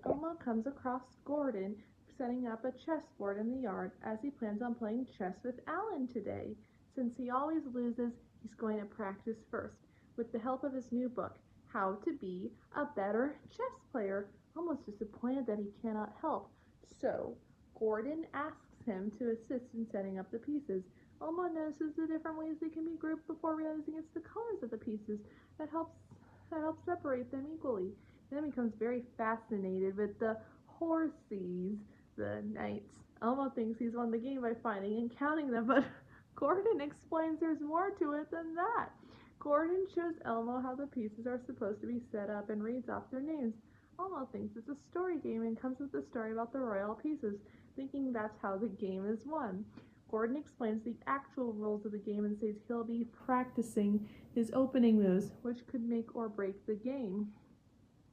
Elmo comes across Gordon setting up a chessboard in the yard as he plans on playing chess with Alan today. Since he always loses, he's going to practice first with the help of his new book, How to Be a Better Chess Player. Almost disappointed that he cannot help. So, Gordon asks him to assist in setting up the pieces. Elmo notices the different ways they can be grouped before realizing it's the colors of the pieces that helps separate them equally. Then becomes very fascinated with the horsies, the knights. Elmo thinks he's won the game by finding and counting them, but Gordon explains there's more to it than that. Gordon shows Elmo how the pieces are supposed to be set up and reads off their names. Elmo thinks it's a story game and comes with a story about the royal pieces, thinking that's how the game is won. Gordon explains the actual rules of the game and says he'll be practicing his opening moves, which could make or break the game.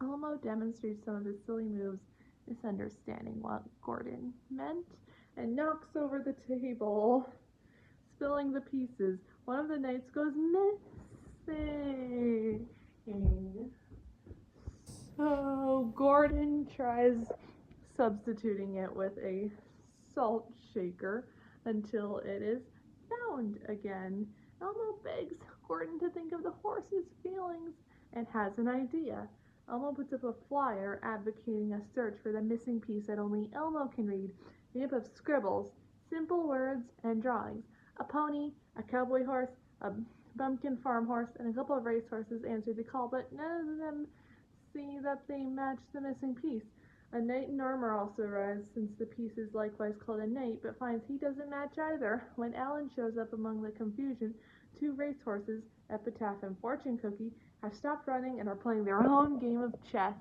Elmo demonstrates some of his silly moves, misunderstanding what Gordon meant, and knocks over the table, spilling the pieces. One of the knights goes missing. So Gordon tries substituting it with a salt shaker until it is found again. Elmo begs Gordon to think of the horse's feelings and has an idea. Elmo puts up a flyer advocating a search for the missing piece that only Elmo can read, made up of scribbles, simple words, and drawings. A pony, a cowboy horse, a bumpkin farm horse, and a couple of race horses answered the call, but none of them see that they match the missing piece. A knight in armor also arrives, since the piece is likewise called a knight, but finds he doesn't match either. When Alan shows up among the confusion, two racehorses, Epitaph and Fortune Cookie, have stopped running and are playing their own game of chess.